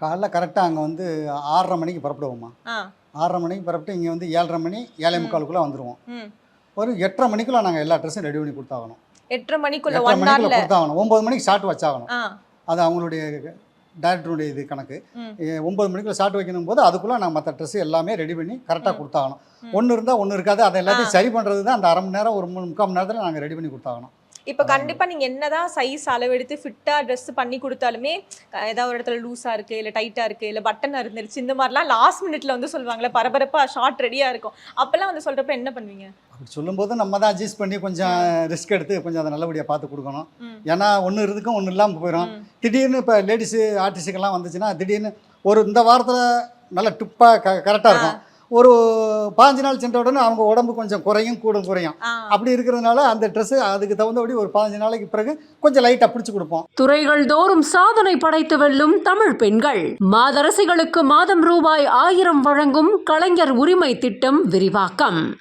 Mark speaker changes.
Speaker 1: காலைல கரெக்டாக அங்கே வந்து 6:30 மணிக்கு புறப்படுவோம்மா.
Speaker 2: ஆ
Speaker 1: 6:30 மணிக்கு புறப்பட்டு இங்கே வந்து 7:30 மணி 7:45 வந்துடுவோம்.
Speaker 2: ம்
Speaker 1: ஒரு 8:30 மணிக்குள்ள நாங்கள் எல்லா ட்ரெஸ்ஸும் ரெடி பண்ணி கொடுத்தாகணும்.
Speaker 2: 8:30 மணிக்குள்ள
Speaker 1: 8:30
Speaker 2: 1
Speaker 1: மணிக்குள்ள
Speaker 2: ஹவர்ல
Speaker 1: கொடுத்தாகணும். 9 மணிக்கு ஷார்ட் வச்சாகணும்.
Speaker 2: ஆ
Speaker 1: அது அவங்களுடைய டேரக்டருடைய இது கணக்கு.
Speaker 2: ம்
Speaker 1: 9 மணிக்குள்ள ஷார்ட் வைக்கணும் போது அதுக்குள்ளே நாங்கள் மற்ற ட்ரெஸ் எல்லாமே ரெடி பண்ணி கரெக்டாக கொடுத்தாகணும். ஒன்று இருந்தால் ஒன்று இருக்காது. அதை எல்லாத்தையும் சரி பண்ணுறது தான் அந்த 1/2 மணி நேரம் ஒரு 3/4 மணி நேரத்தில் நாங்கள் ரெடி பண்ணி கொடுத்தாகணும்.
Speaker 2: இப்போ கண்டிப்பா நீங்க என்னதான் சைஸ் அளவெடுத்து ஃபிட்டா ட்ரெஸ் பண்ணி கொடுத்தாலுமே ஏதாவது ஒரு இடத்துல லூஸா இருக்கு இல்ல டைட்டா இருக்கு இல்ல பட்டன் இருந்துருச்சு இந்த மாதிரிலாம் லாஸ்ட் மினிட்ல வந்து சொல்லுவாங்கல்ல பரபரப்பா ஷார்ட் ரெடியா இருக்கும் அப்பெல்லாம் வந்து சொல்றப்ப என்ன பண்ணுவீங்க?
Speaker 1: அப்படி சொல்லும்போது நம்ம தான் அட்ஜஸ்ட் பண்ணி கொஞ்சம் ரிஸ்க் எடுத்து கொஞ்சம் அதை நல்லபடியாக பார்த்து கொடுக்கணும். ஏன்னா ஒன்று இருக்கும் ஒன்று இல்லாமல் போயிடும். திடீர்னு இப்போ லேடிஸு ஆர்டிஸ்டுக்கெல்லாம் வந்துச்சுன்னா திடீர்னு ஒரு இந்த வாரத்தில் நல்ல டிப்பாக கரெக்டாக இருக்கும். ஒரு 15 நாள் சென்ற உடனே அவங்க உடம்பு கொஞ்சம் குறையும் குறையும். அப்படி இருக்கிறதுனால அந்த ட்ரெஸ்ஸு அதுக்கு தகுந்தபடி ஒரு 15 நாளைக்கு பிறகு கொஞ்சம் லைட்டாக பிடிச்சி கொடுப்போம்.
Speaker 3: துறைகள் தோறும் சாதனை படைத்து வெல்லும் தமிழ் பெண்கள். மாதரசிகளுக்கு மாதம் ரூபாய் 1000 வழங்கும் கலைஞர் உரிமை திட்டம் விரிவாக்கம்.